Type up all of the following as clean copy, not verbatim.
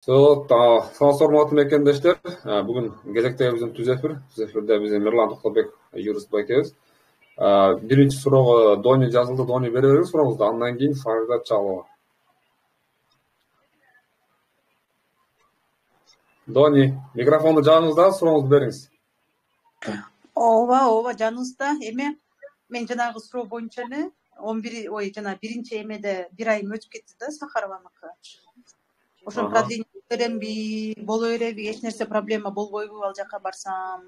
Sağ hormatly mekendештер. Бүгүн кезектебиздин түз эфир. Түз эфирде биз Мирлан Токтолбек, юрист байкебиз. Биринчи суроого Дони жазылды. Дони бере бериңиз сурооңузду. Андан кийин Фарида Чалова. Дони, микрофонду жагыңыз да сурооңузду бериңиз. Ооба, жаныңызда. Эми мен жанагы суроо боюнча эле 11 биринчи эмеде бир айым өтүп кетти да, Сахарованыкы. Ошон продление беремби, боло береби, эч нерсе проблема болбойбу ал жака барсам.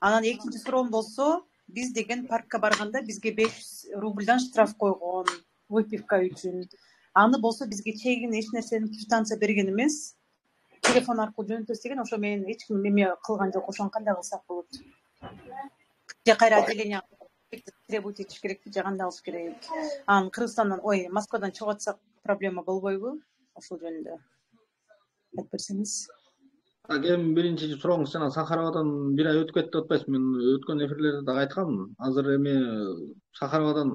Анан экинчи суроом болсо, биз деген паркка барганда бизге 500 рубльдан штраф койгон выпивка үчүн. Аны болсо бизге чегин эч нерсени квитанция берген эмес. Телефон аркылуу жөнөтөбүз деген, ошо менен эч ким эме кылган жок. Ошону кандай кылсак болот? Же кайра отделение требовать этиш керекпи, же кандай кылыш керек? Анан Кыргызстандан, Москвадан чыгып атсак проблема болбойбу? Ошол жөнүндө айтып берсеңиз. Эми биринчи сурооңуз жана Сахаровадан бир ай өтүп кетти деп атпайсызбы? Мен өткөн эфирлерде дагы айтканмын. Азыр эми Сахаровадан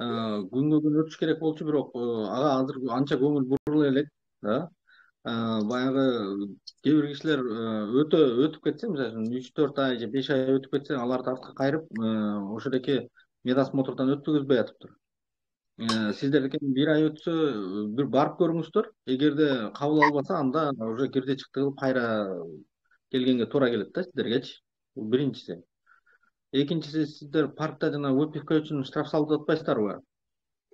күнгө күн өтүш керек болчу, бирок ага азыр анча көңүл бурула элек да. Баягы кээ бир кишилер өтүп кетсе, мисалы үчүн 3-4 ай же 5 ай өтүп кетсе, аларды артка кайрып ошодоки медосмотрдон өткүзбөй атыптыр. Сиздердики бир ай өтсө бир барып көрүңүздөр. Эгерде кабыл албаса, анда уже кирди чыкты кылып кайра келгенге туура келет да сиздергечи. Бул биринчиси. Экинчиси, сиздер паркта жана выпивка үчүн штраф салды деп атпайсыздарбы?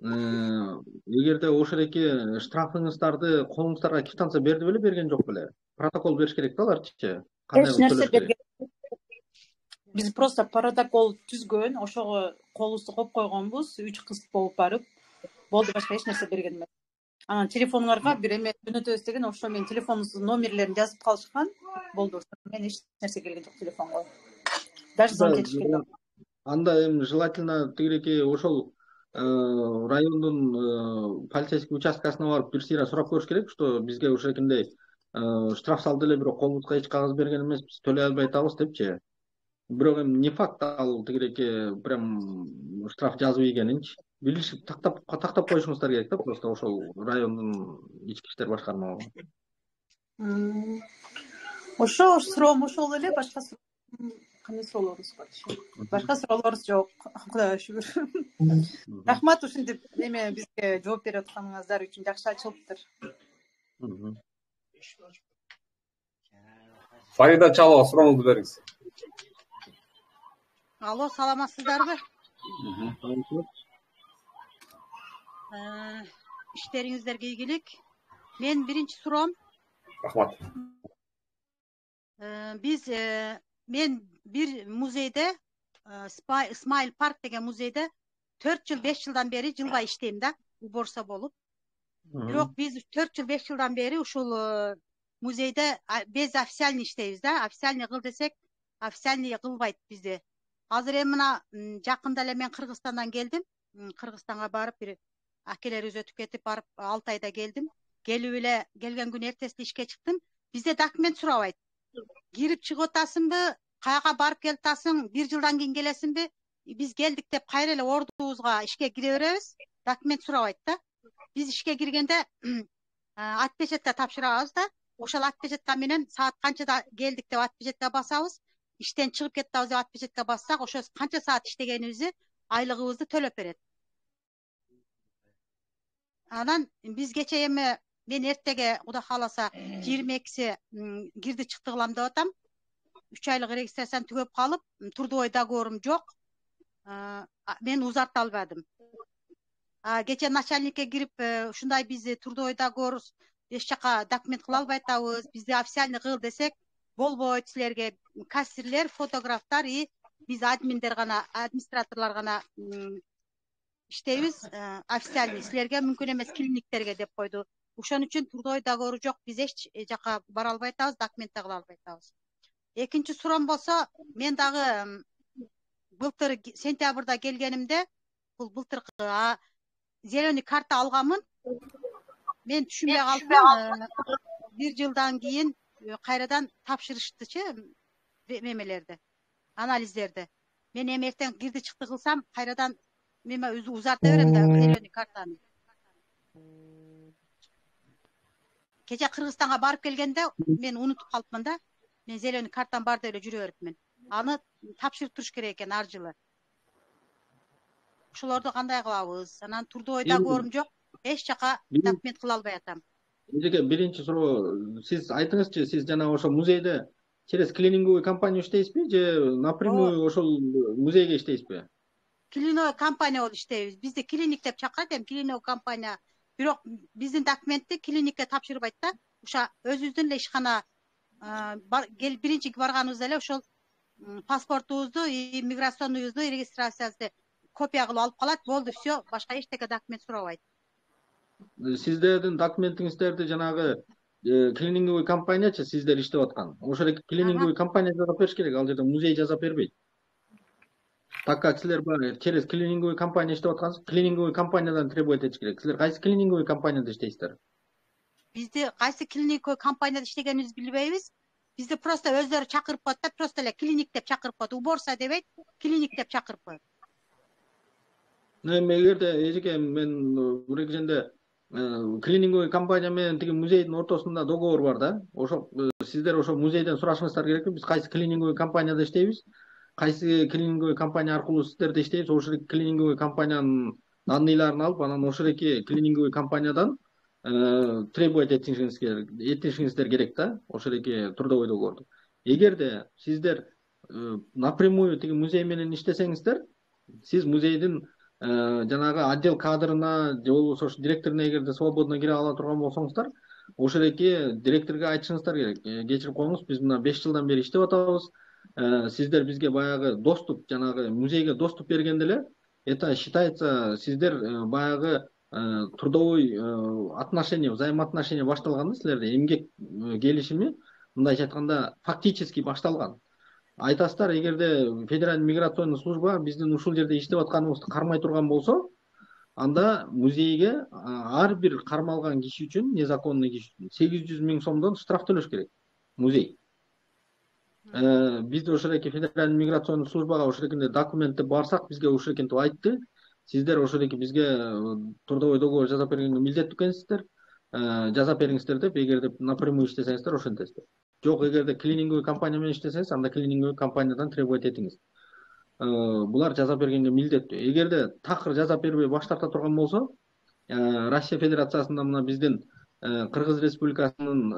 Эгерде ошодоки штрафыңыздарды колуңуздарга квитанция берди беле, берген жок беле? Протокол бериш керек да аларчы. Эч нерсе берген. Биз просто протокол түзгөн, ошого колубузду коюп койгонбуз, 3 кыз болуп барып. Болду, башка эч нерсе берген эмес. Анан телефонуңарга бир эме жөнөтөбүз деген, ошо менин телефонуңуздун номерлерин жазып калышкан. Болду, мен эч нерсе келген жок телефонго. Даже звонок этишкен жок. Анда эми желательно тигиреки ошол райондун полицейский участкасына барып бир сыйра сурап көрүш керек, что бизге ушекиндей штраф салды эле, бирок колубузга эч кагаз берген эмеспиз, төлөй албай атабыз депчи. Бирок эми не факт ал тигиреки прям штраф жазып ийгенинчи. Билишип тактап коюшуңуздар керек да, просто ошол райондун ички иштер башкармалыгы. Ошо суроом ошол эле, башка кандай суроолорубуз бар? Башка суроолорубуз жок, Кудайга шүгүр. Рахмат, ушинтип эме бизге жооп берип атканыңыздар үчүн, жакшы ачылыптыр. Фарида Чалова, сурооңузду бериңиз. Алло, саламатсыздарбы? Иштериңиздерге ийгилик. Мен биринчи суроом. Рахмат. Мен бир музейде, Смайл парк деген музейде 4 жыл 5 жылдан бери жылбай иштейм да, уборщица болуп. Бирок биз 4 жыл 5 жылдан бери ушул музейде без официальный иштейбиз да. Официальный кыл десек, официальный кылбайт бизди. Азыр эми мына жакында эле мен Кыргызстандан келдим. Кыргызстанга барып бир акелерибиз өтүп кетип барып 6 айда келдим. Келип эле келген күнү эртеси ишке чыктым. Бизде документ сурабайт. Кирип чыгып атасыңбы, каяка барып келип атасың, 1 жылдан кийин келесиңби? Биз келдик деп кайра эле ордубузга ишке кире беребиз. Документ сурабайт да. Биз ишке киргенде отпечатка тапшырабыз да. Ошол отпечатка менен саат канчада келдик деп отпечатка басабыз. Иштен чыгып кеттабыз деп отпечатка бассак, ошо канча саат иштегенибизди, айлыгыбызды төлөп берет. Анан биз кече эми мен эртеге Кудай кааласа 22-си кирди чыкты кылам деп атам. 3 айлык регистрацияны түгөп калып, трудовой договорум жок. Мен узарта албадым. Кече начальникке кирип, ушундай биз трудовой договор эч жака документ кыла албай атабыз, бизди официальный кыл десек болбойт, силерге кассирлер, фотографтар и биз админдер гана, администраторлор гана иштейбиз, официальный, силерге мүмкүн эмес клиниктерге деп койду. Ошон үчүн трудовой договору жок, биз эч жака бара албай атабыз, документ да кыла албай атабыз. Экинчи суроом болсо, мен дагы былтыр сентябрда келгенимде, бул былтыркы зеленый карта алганмын. Мен түшүнбөй калдым. 1 жылдан кийин кайрадан тапшырыштычы мемелерди, анализдерди. Мен эми эртең кирди чыкты кылсам, кайрадан мен өзү узарта берем да зеленый картаны. Кече Кыргызстанга барып келгенде мен унутуп калыпмын да. Мен зеленый картам бар деп эле жүрө берипмин. Аны тапшырып туруш керек экен ар жылы. Ошолорду кандай кылабыз? Анан Турдой договорум жок. Эч жака документ кыла албай атам. Эжеке биринчи суроо, сиз айтыңызчы, сиз жана ошо музейде через клининговый компания иштейсизби же напрямую ошол музейге иштейсизби? Клиниковый компания болуп иштейбиз. Бизди клиник деп чакырат эми клиниковый компания. Бирок биздин документти клиникке тапшырбайт да. Ошо өзүбүздүн эле ишкана биринчи барганыбызда эле ошол паспортубузду, иммиграционныйыбызду, регистрациясыбызды копия кылып алып калат. Болду, все, башка эчтеке документ сурабайт. Сиздердин документиңиздерди жанагы клининговый компаниячы сиздер иштеп аткан. Ошол клининговый компания жасап бериш керек, ал жерде музей жасап бербейт. Так как силер через клининговый компания иштеп аткансыз, клининговый компаниядан требовать этиш керек. Силер кайсы клининговый компанияда иштейсиздер? Бизди кайсы клининговый компанияда иштегенибизди билбейбиз. Бизди просто өздөрү чакырып коет да, просто эле клиник деп чакырып коет. Уборса дебейт, клиник деп чакырып коет. Эгерде эжеке мен бир кезенде клининговый компания менен тиги музейдин ортосунда договор бар да. Ошо сиздер ошо музейден сурашыңыздар керекпи? Биз кайсы клининговый компанияда иштейбиз? Кайсы клининговый компания аркылуу сиздерде иштейбиз? Ошол клининговый компаниянын данныйларын алып, анан ошол клининговый компаниядан требовать этишиңиздер керек да. Ошол трудовой договорду. Эгерде сиздер напрямую тиги музей менен иштесеңиздер, сиз музейдин жанагы отдел кадрына же болбосо ошо директоруна эгерде свободно кире ала турган болсоңуздар, ошол директорго айтышыңыздар керек. Кечирип коюңуз, биз мына 5 жылдан бери иштеп атабыз. Сиздер бизге баягы доступ, жанагы музейге доступ бергенде эле, это считается сиздер баягы трудовой отношения, взаимоотношения башталган да силерде, эмгек келишими, мындайча айтканда, фактически башталган. Айтасыздар, эгерде федеральный миграционный служба биздин ушул жерде иштеп атканыбызды кармай турган болсо, анда музейге ар бир кармалган киши үчүн, незаконный киши үчүн 800 000 сомдон штраф төлөш керек. Музей. Биз ошол федеральный миграционный службага ошол документти барсак, бизге ошол деп айтты. Сиздер ошол бизге трудовой договор жасап бергенге милдеттүү экенсиздер. Жасап бериңиздер деп, эгерде напрямую иштесеңиздер ошентесиздер. Жок, эгерде клининговый компания менен иштесеңиз, анда клининговый компаниядан требовать этиңиз. Булар жасап бергенге милдеттүү. Эгерде такыр жасап бербей баш тарта турган болсо, Россия Федерациясында мына биздин Кыргыз Республикасынын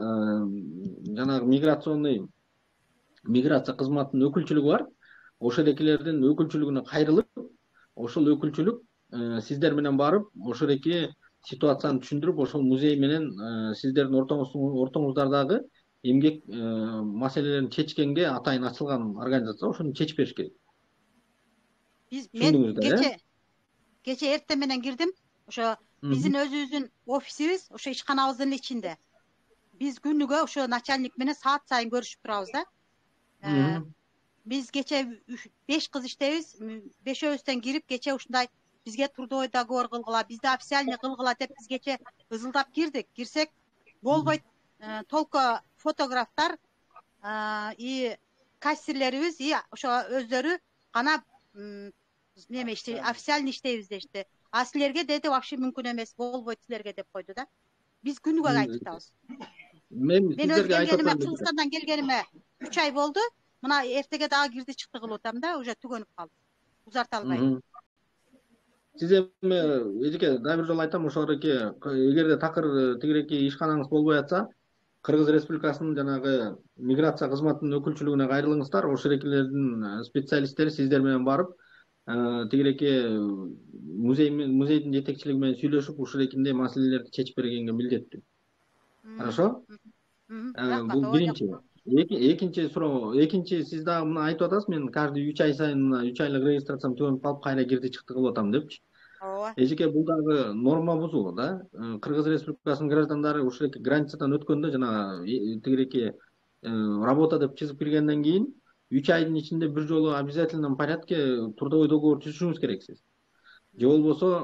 жанагы миграция кызматынын өкүлчүлүгү бар. Ошол экилердин өкүлчүлүгүнө кайрылып, ошол өкүлчүлүк сиздер менен барып, ошол ситуацияны түшүндүрүп, ошол музей менен сиздердин ортоңуздардагы эмгек маселелерин чечкенге атайын ачылган организация, ошону чечип бериш керек. Мен кече эртең менен кирдим. Ошо биздин өзүбүздүн офисибиз ошо ишканабыздын ичинде. Биз күнүгө ошо начальник менен саат сайын көрүшүп турабыз да. Биз кече 5 кыз иштейбиз. 5өөбүздөн кирип кече ушундай бизге трудовой договор кылгыла, бизди официальный кылгыла деп биз кече ызылдап кирдик. Кирсек болбойт. Только фотографтар и кассирлерибиз и ошо өздөрү гана неме иштей, официальный иштейбиз дешти. А силерге деди вообще мүмкүн эмес, болбойт силерге деп койду да. Биз күнүгө айтып атабыз. Мен өз келгениме, Кыргызстандан келгениме 3 ай болду. Мына эртеге дагы кирди чыкты кылып атам да, уже түгөнүп калды. Узарта албайм. Сиз эми эжеке дагы бир жолу айтам, ошол эгерде такыр тигиреки ишканаңыз болбой атса, Кыргыз Республикасынын жанагы миграция кызматынын өкүлчүлүгүнө кайрылыңыздар. Ошол экилердин специалисттери сиздер менен барып, тигиреки музейдин жетекчилиги менен сүйлөшүп, ушул маселелерди чечип бергенге милдеттүү. Хорошо? Бул биринчи. Экинчи суроо, сиз дагы мына айтып атасыз, мен каждый 3 ай сайын 3 айлык регистрациям түгөнүп калып, кайра кирди чыкты кылып атам депчи. Эжеке, бул дагы норма бузуу да. Кыргыз Республикасынын граждандары ушул границадан өткөндө жана тигиреки работа деп чызып киргенден кийин 3 айдын ичинде бир жолу обязательном порядке трудовой договор түзүшүңүз керексиз. Же болбосо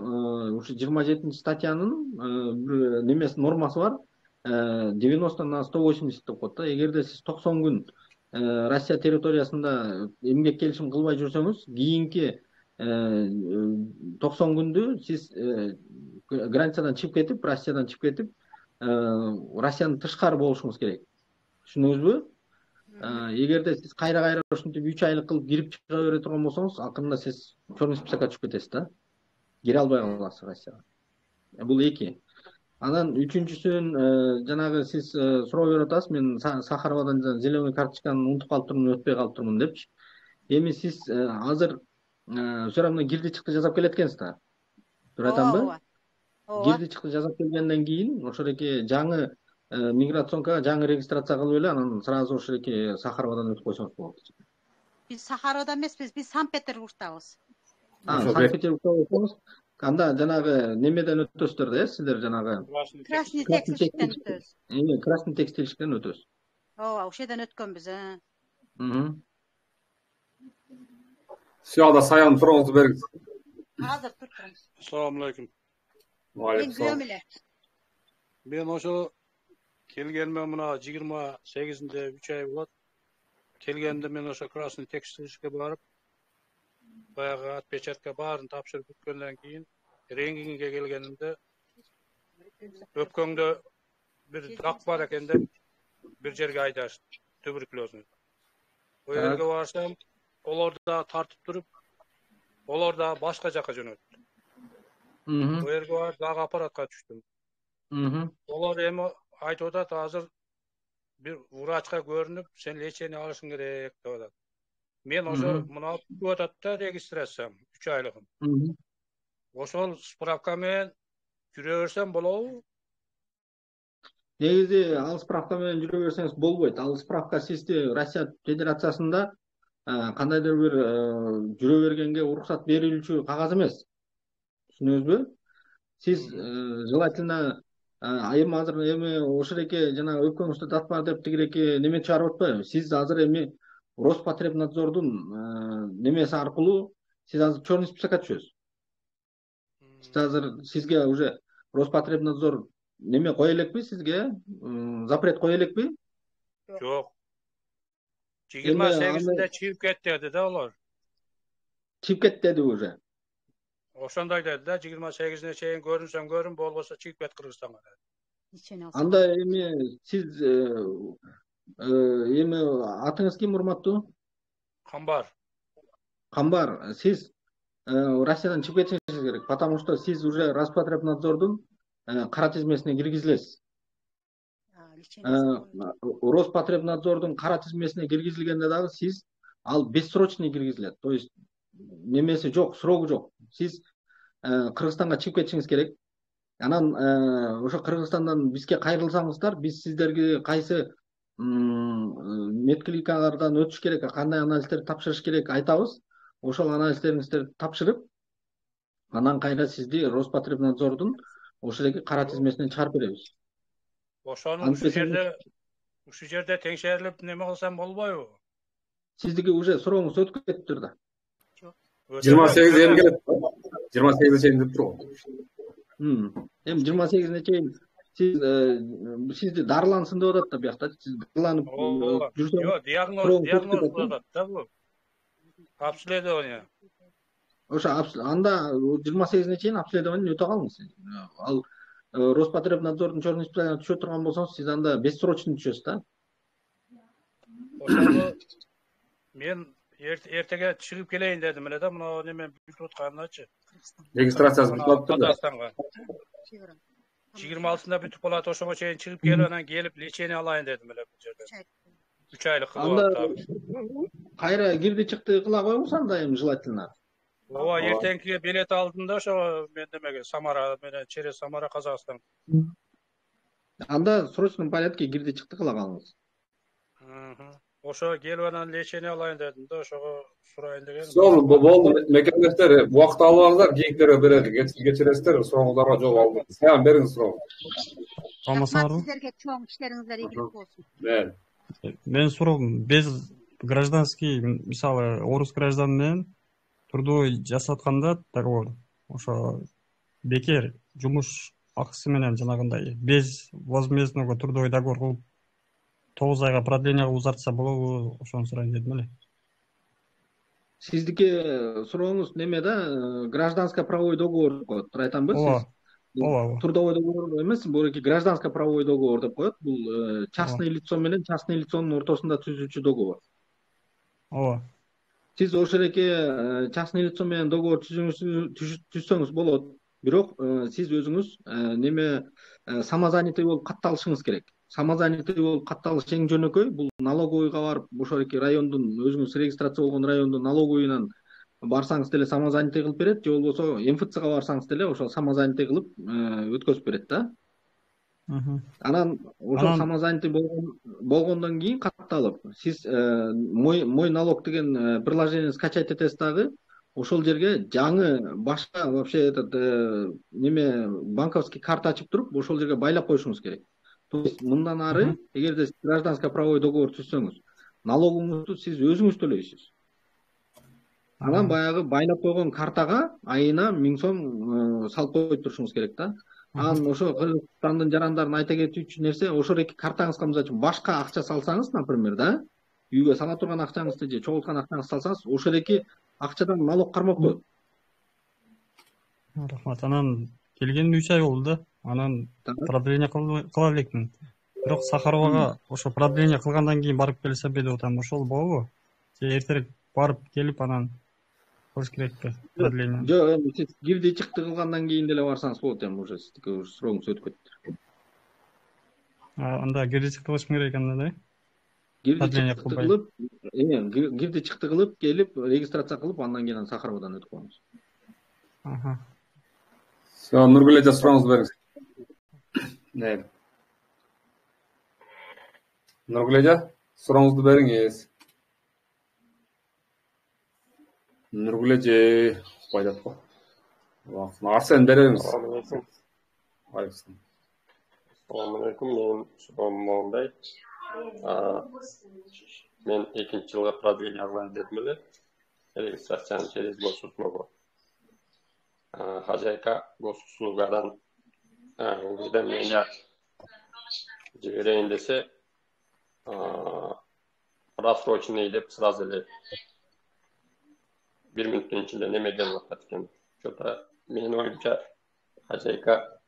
ушу 27 статьянын немеси нормасы бар. 90 на 180 деп коет да. Эгерде сиз 90 күн Россия территориясында эмгек келишим кылбай жүрсөңүз, кийинки 90 күндү сиз границадан чыгып кетип, Россиядан чыгып кетип, Россиянын тышкары болушуңуз керек. Түшүнүңүзбү? Эгерде сиз кайра ушинтип 3 айлык кылып кирип чыга бере турган болсоңуз, акырында сиз черный списокко түшүп кетесиз да. Кире албай каласыз Россияга. Бул эки. Анан үчүнчүсүн жанагы сиз суроо берип атасыз, мен Сахаровадан зеленый карточканы унутуп калыптырмын, өтпөй калыптырмын депчи. Эми сиз азыр все равно кирди чыкты жасап келет экенсиз да. Туура айтамбы? Кирди чыкты жасап келгенден кийин ошол эки жаңы миграционкага жаңы регистрация кылып эле анан сразу ошол эки Сахаровадан өтүп койсоңуз болот. Биз Сахаровадан эмеспиз, биз Санкт-Петербургтабыз. Санкт-Петербургта болсоңуз, анда жанагы немеден өтөсүздөр да, сиздер жанагы Красный текстильщиктен өтөбүз. Красный текстильщиктен өтөсүз. Ооба, ошеден өткөнбүз. Сияда Саян суроңузду бериңиз. Азыр турам. Assalamu alaikum. Мен күлөм эле. Мен ошо келгениме мына 28-нде 3 ай болот. Келгенде мен ошо Красный текстильщикке барып, баягы отпечатка баарын тапшырып бүткөндөн кийин рентгенге келгенимде өпкөңдө бир дак бар экен деп бир жерге айдашты, туберкулезный. О жерге барсам, олар да тартып туруп, олар да башка жака жөнөттү. О жерге барып дагы аппаратка түштүм. Олар эми айтып атат, азыр бир врачка көрүнүп, сен лечение алышың керек деп атат. Мен ошо мына күтүп атат да регистрациям 3 айлыгым. Ошол справка менен жүрө берсем болобу? Негизи ал справка менен жүрө берсеңиз болбойт. Ал справка сизди Россия Федерациясында кандайдыр бир жүрө бергенге уруксат берилүүчү кагаз эмес. Түшүнөсүзбү? Сиз желательно эми азыр эми ошол эки жана өпкөңүздө дат бар деп тигиреки неме чыгарып атпайбы? Сиз азыр эми Роспотребнадзордун немеси аркылуу сиз азыр черный списокко түшөсүз. Сиз азыр сизге уже Роспотребнадзор неме кое элекпи сизге? Запрет кое элекпи? Жок. 28-нде чыгып кет деди да алар. Чыгып кет деди уже. Ошондой деди да, 28-не чейин көрүнсөң көрүн, болбосо чыгып кет Кыргызстанга деди. Анда эми сиз эми атыңыз ким, урматтуу? Камбар. Камбар, сиз Россиядан чыгып кетишиңиз керек, потому что сиз уже Роспотребнадзордун кара тизмесине киргизилесиз. Роспотребнадзордун кара тизмесине киргизилгенде дагы сиз ал бессрочный киргизилет. То есть немеси жок, срогу жок. Сиз Кыргызстанга чыгып кетишиңиз керек. Анан ошо Кыргызстандан бизге кайрылсаңыздар, биз сиздерге кайсы медклиникалардан өтүш керек, кандай анализдерди тапшырыш керек айтабыз. Ошол анализдериңизди тапшырып, анан кайра сизди Роспотребнадзордун ошол эки кара тизмесинен чыгарып беребиз. Ошону ушул жерде теңшерилип неме кылсам болбойбу? Сиздики уже сурооңуз өтүп кетиптир да. 28 эми келет. 28 чейин деп турган. Эми 28 чейин сизди дарылансын деп атат да биякта. Сиз дарыланып жүрсөңүз. Жок, диагноз деп атат да бул. Обследование. Ошо анда 28 чейин обследование өтө калыңыз. Ал Роспотребнадзордун черный спискына түшө турган болсоңуз, сиз анда бессрочный түшөсүз да. Ошону мен эртеге чыгып келейин дедим эле да, мына неме бүтүп атканычы. Регистрациясы бүтүп атты. Казакстанга. 26-сында бүтүп калат, ошого чейин чыгып келип, анан келип лечение алайын дедим эле бул жерде. 3 айлык кылып анда кайра кирди чыкты кыла коюңуз анда эми желательно. Ооба, эртеңкиге билет алдым да ошо мен демеге Самара менен через Самара Казакстан. Анда срочный порядке кирди чыкты кыла калыңыз. Ошо келип анан лечение алайын дедим да, ошого сурайын деген. Сол болду, мекемелештер убакыт алып алыңыздар, кийинкилерге берели, кечиресиздер, сурооңуздарга жооп алып. Саян бериңиз сурооңузду. Рахмат сиздерге, чоң иштериңиздер ийгилик болсун. Мен суроом, без гражданский, мисалы, орус граждан менен трудовой жасатканда договор, ошо бекер жумуш акысы менен жанагындай без возмездного трудовой договор кылып 9 айга продление кылып узартса болобу, ошону сурайын дедим эле. Сиздики сурооңуз неме да, гражданско правовой договор коет, тура айтамбы сиз? ооба. Трудовой договор эмес, бураки гражданско-правовой договор деп коет. Бул частный лицо менен частный лицонун ортосунда түзүүчү договор. Ооба. Сиз ошол эки частный лицо менен договор түзсөңүз болот. Бирок сиз өзүңүз неме самозанятый болуп катталышыңыз керек. Самозанятый болуп катталыш эң жөнөкөй. Бул налоговыйга барып, ошол эки райондун өзүңүз регистрация болгон райондун налоговыйынан барсаңыз деле самозанятый кылып берет, же болбосо МФЦга барсаңыз деле ошол самозанятый кылып өткөзүп берет да. Анан ошол самозанятый болгондон кийин катталып, сиз мой налог деген приложение скачать этесиз дагы. Ошол жерге жаңы башка вообще этот неме банковский карта ачып туруп, ошол жерге байлап коюшуңуз керек. То есть мындан ары, эгерде сиз гражданско-правовой договор түзсөңүз, налогуңузду сиз өзүңүз төлөйсүз. Анан баягы байлап койгон картага айына 1000 сом салып коюп турушуңуз керек да. Анан ошо Кыргызстандын жарандарын айта кетүүчү нерсе, ошол эки картаңызга мисалы үчүн башка акча салсаңыз, например, да, үйгө сала турган акчаңызды же чогулткан акчаңызды салсаңыз, ошол эки акчадан налог кармап коет. Рахмат. Анан келген 3 ай болду да. Анан продление кыла элекмин. Бирок Сахаровага ошо продление кылгандан кийин барып келсем деп атам, ошол болобу? Же эртерээк барып келип анан кылыш керекпи продление? Жок, эми сиз кирди чыкты кылгандан кийин деле барсаңыз болот, эми уже сиздики срогуңуз өтүп кетти. Анда кирди чыкты кылышым керек анда да? Кирди чыкты кылып, кирди чыкты кылып келип регистрация кылып, андан кийин Сахаровадан өтүп коюңуз. Все, Нургүл эже сурооңузду бериңиз. Ne? Nurgul эже, сурооңузду бериңиз. Нургул эже койдуп го. Арсен беребиз. Assalamu alaikum. Men suroom моундай. Мен 2-жылга продление кылган дедим эле. Регистрацияны через госуслугу. Хозяйка госуслугадан уведомление жиберейин десе, просроченный деп сразу эле 1 минуттун ичинде неме келип атат экен. Что-то менин оюмча хозяйка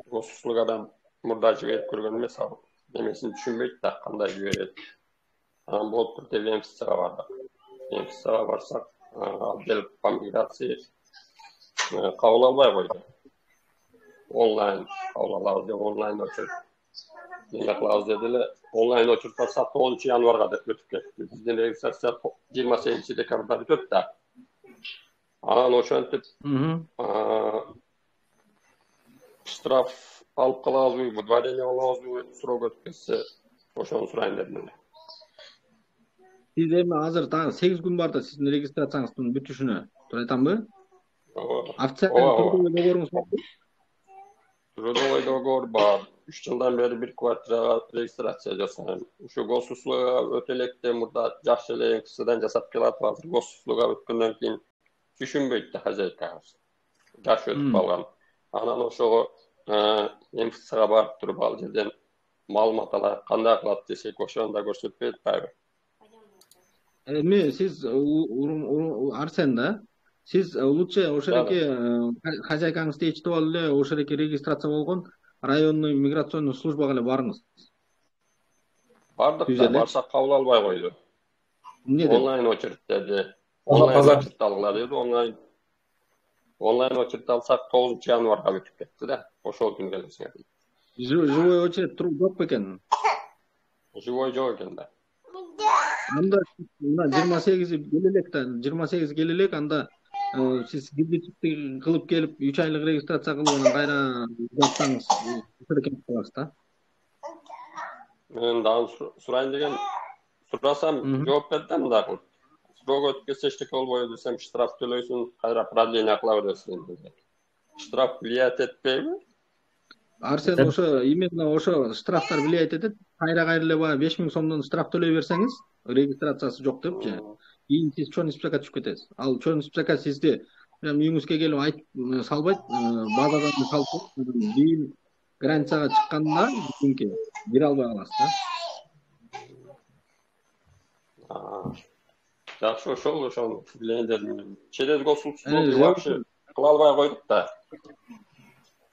госуслугадан мурда жиберип көргөн эмес, ал немесин түшүнбөйт да, кандай жиберет. Анан болуп туруп деп МФЦга бардык. МФЦга барсак, отдел по миграции кабыл албай койду. Онлайн кабыл алабыз деп онлайн очуруп неме кылабыз деди эле. Онлайн очуруп барсак 9 январга деп өтүп кетти. Биздин регистрация 28 декабрда бүтөт да. Анан ошентип штраф алып калабызбы, выдворение алабызбы, срок өтүп кетсе, ошону сурайын дедим эле. Сиз эми азыр дагы 8 күн бар да сиздин регистрацияңыздын бүтүшүнө. Туура айтамбы? Официальный трудовой договоруңуз барбы? Трудовой договор бар. 3 жылдан бери бир квартирага регистрация жасайм. Ушу госуслуга өтө электе мурда жакшы эле МФЦдан жасап келатып, азыр госуслуга өткөндөн кийин түшүнбөйт да хозяйка. Жакшы өтүп калган. Анан ошого МФЦга барып туруп ал жерден маалымат алайык, кандай кылат десек, ошону да көрсөтпөйт атпайбы? Эми сиз Арсен да, сиз лучше ошоки хозяйкаңызды ичтип алып эле ошоки регистрация болгон районный миграционный службага эле барыңыз. Бардык да, барсак кабыл албай койду. Онлайн очередь деди. Онлайн очередь алгыла деди, онлайн очередь алсак 9 январга бүтүп кетти да. Ошол күнү келесиңер. Живой очередь жок бекен? Живой жок экен да. Анда 28 келелек да, 28 келелек, анда сиз кирди кылып келип 3 айлык регистрация кылып анан кайра жатсаңыз экен кыласыз да. Мен дагы сурайын деген сурасам жооп бердим да. Срок өтүп кетсе эчтеке болбойт десем, штраф төлөйсүң, кайра продление кыла бересиң деди. Штраф влиять этпейби? Арсен, ошо именно ошо штрафтар влиять этет. Кайра эле баягы 5000 сомдон штраф төлөй берсеңиз, регистрациясы жок депчи. Кийин сиз чоң спискка түшүп кетесиз. Ал чоң спискка сизди үйүңүзгө келип айтып салбайт, базадан салып, бийин границага чыкканда бүгүнкү кире албай каласыз да. Жакшы, ошону билейин дедим. Через госуслугу жакшы кыла албай койдук да.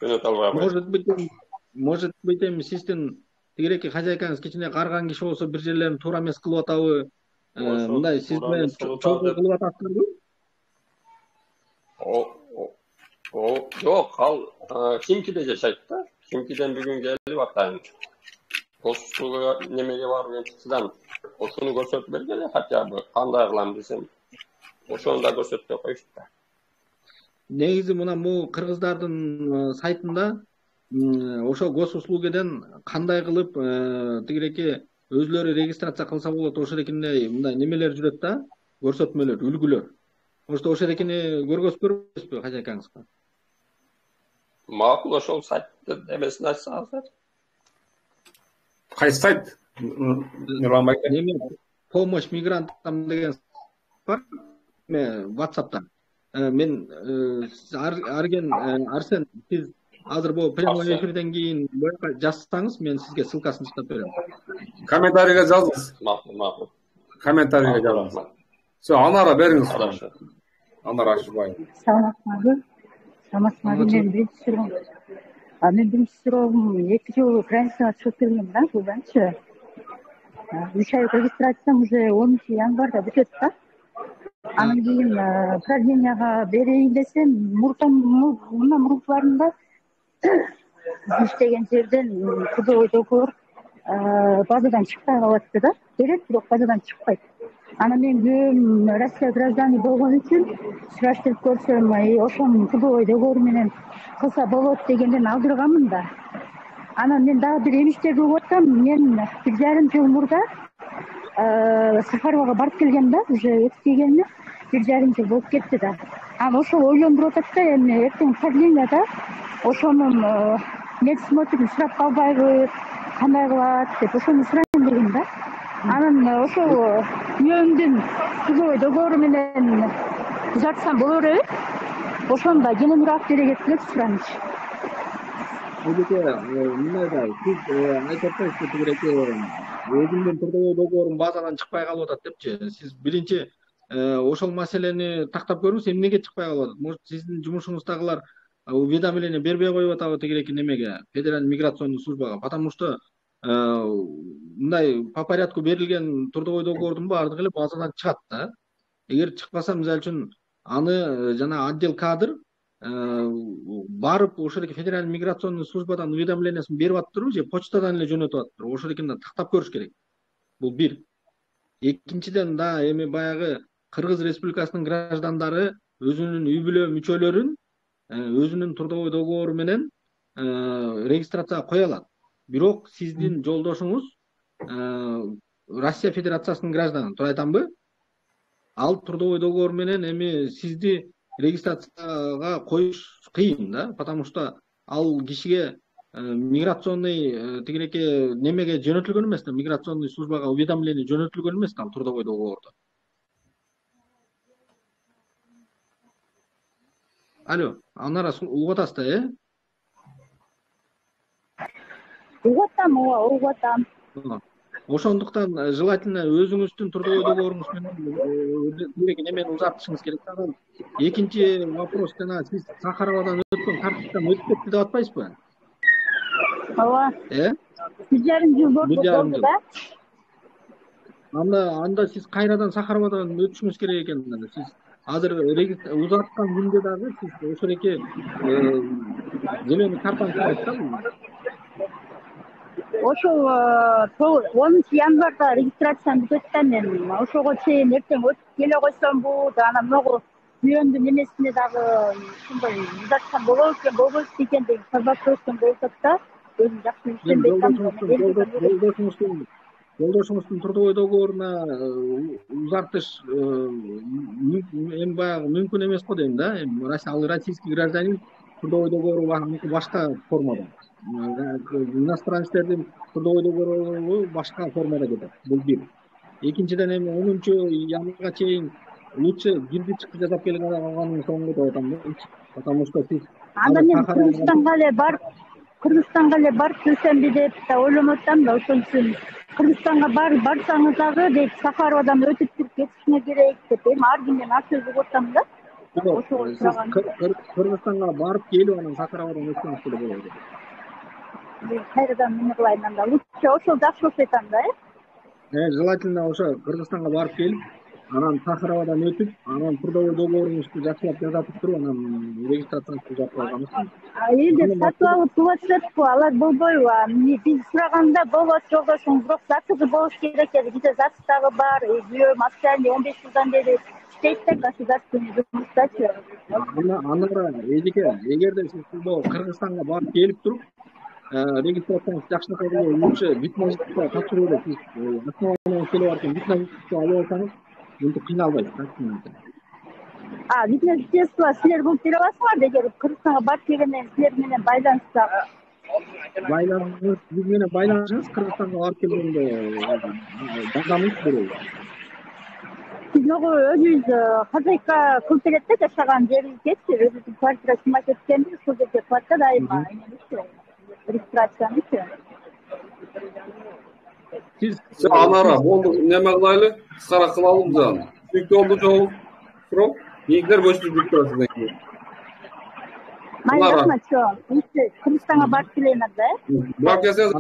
жөнөтө албай койдум. Может быть эми сиздин тигиреки хозяйкаңыз кичине карган киши болсо бир жерлерин туура эмес кылып атабы? Мындай сиз менен чогуу кылып атасызбы? Жок, ал Химкиде жашайт да. Химкиден бүгүн келип атайын. Посулга немеге барып ентичиден ошону көрсөтүп бергеле, хотя бы кандай кылам десем, ошону да көрсөтпөй коюшту да. Негизи мына могу кыргыздардын сайтында ошо госуслугеден кандай кылып тигиреки өзлөрү регистрация кылса болот, ошол экиндей мындай немелер жүрөт да, көрсөтмөлөр, үлгүлөр. Ошол экини көргөзүп көрбөйсүзбү хозяйкаңызга? Макул, ошол сайттын эмесин ачсаңыздар. Кайсы сайт? Нурлан байке. Помощь мигрантам деген бар. WhatsApp'та. Мен Арсен, сиз азыр бул прямой эфирден кийин жазсаңыз, мен сизге ссылкасын таштап берем. Комментарийге жазыңыз. Макул. Комментарийге жазыңыз. Все, Анара бериңиз. Анара Ашыбаева. Саламатсызбы. Мен биринчи суроогум 2 жыл границага чыгып келгем да, булданчы. 3 ай регистрациям уже 10 январда бүтөт да. Анан кийин продленияга берейин десем, мындан мурункуларында иштеген жерден трудовой договор базадан чыкпай калатты да. Берет, бирок базадан чыкпайт. Анан мен күйөөм Россия граждане болгон үчүн сураштырып көрсөм, ошонун трудовой договору менен кылса болот дегенден алдырганмын да. Анан мен дагы бир эмиштерди угуп атам. Мен 1,5 жыл мурда Сахаровага барып келгем да, уже өтүп келгениме 1,5 жыл болуп кетти да. Анан ошол ойлондуруп атат да, эми эртең продленияда ошонун медсмотрин сурап калбайбы, кандай кылат деп ошону сурайын дегем да. Анан ошол күйөөмдүн трудовой договору менен узартсам боло береби? Ошону да кененирээк деле кетип сураныч. Мындай да, сиз айтып атпайсызбы тигиреки өзүмдүн трудовой договорум базадан чыкпай калып атат депчи. Сиз биринчи ошол маселени тактап көрүңүз, эмнеге чыкпай калып атат? Может, сиздин жумушуңуздагылар уведомление бербей коюп атабы тигиреки немеге, федеральный миграционный службага, потому что мындай по порядку берилген трудовой договордун баардыгы эле базадан чыгат да. Эгер чыкпаса, мисалы үчүн аны жана отдел кадр барып ошол федеральный миграционный службадан уведомлениясын берип аттырбы же почтадан эле жөнөтүп аттырбы? Ошол экини тактап көрүш керек. Бул бир. Экинчиден да эми баягы Кыргыз Республикасынын граждандары өзүнүн үй бүлө мүчөлөрүн өзүнүн трудовой договору менен регистрацияга кое алат. Бирок сиздин жолдошуңуз Россия Федерациясынын гражданы, туура айтамбы? Ал трудовой договор менен эми сизди регистрацияга коюш кыйын да, потому что ал кишиге миграционный тигиреки немеге жөнөтүлгөн эмес да, миграционный службага уведомление жөнөтүлгөн эмес да, трудовой договордо. Алло, Анара угуп атасыз да, Угуп атам. Ошондуктан желательно өзүңүздүн трудовой договоруңуз менен немени узартышыңыз керек. Анан экинчи вопрос, жана сиз Сахаровадан өткөн тартыштан өтүп кетти деп атпайсызбы? Ооба. 1,5 жыл болду да. Анда сиз кайрадан Сахаровадан өтүшүңүз керек экен. Сиз азыр узарткан күндө дагы сиз ошол эки зеленый картаны айтсам, ошол 10 январда регистрациям бүтөт да, мен ошого чейин эртең өтүп келе койсомбу, анан могу күйөөмдүн немесине дагы ушундай узартсам болобу экен, болбойт экен деген вопрос болуп атат да. Өзүм жакшы иштенбей жолдошуңуздун трудовой договоруна узартыш эми баягы мүмкүн эмес го дейм да. Ал российский гражданин, трудовой договору башка формада. Иностранецтердин трудовой договору башка формада кетет. Бул бир. Экинчиден эми 10-январга чейин лучше кирди чыкты жасап келген алганын соңунда деп атам да. Потому что сиз анда мен Кыргызстанга эле барып келсемби деп да ойлонуп атам да. Ошон үчүн Кыргызстанга барсаңыз дагы деп Сахаровадан өтүп туруп кетишиңер керек деп эми ар күнүнөн ар сөз угуп атам да. ошого Siz сураган. Kırgızстан'a barıp geliyor anam Sakaraba'dan ötmeniz bile bolot. Кайрадан эмне кылайын анда? Лучше ошол жакшы болуп айтам да. Желательно ошо Кыргызстанга барып келип, анан Сахарабадан өтүп, анан трудовой договоруңузду жакшылап жасатып туруп, анан регистрацияңызды жасап алганбыз. Элде сатып алып турушат-го, алар болбойбу? Биз сураганда болот, жолдошуң, бирок записи болуш керек эди. Бизде запись дагы бар. Күйөөм Австралияда 15 жылдан бери иштейт да, государственный жумуштачы. Анара эдике, эгерде сиз Кыргызстанга барып келип туруп, регистрацияңызды жакшылап алууга лучше вид на жительство тапшыруу керек. Сиз основанияга келип барып вид на жительство алып алсаңыз, мынтип кыйналбайсыз. Вид на жительство силер бул бере аласыңар эгер Кыргызстанга барып келгенден силер менен байланышса. Биз менен байланышыңыз Кыргызстанга барып келгенде бардамыз беребиз. Биздөгү өзүбүз хозяйка кылып берет да, жашаган жерибизгечи, өзүбүздүн квартира сымай кеткенбиз, ушул жерде кылат да дайыма регистрациянычы. Siz Anara boldu neme kılaylı? Kıskara kılalım canım. Büyük oldu çoğu. Pro. Yekler boşluk turasından keyin. Mayda maço. Kırgızстанга барып келейин анда. Барып келсеңиз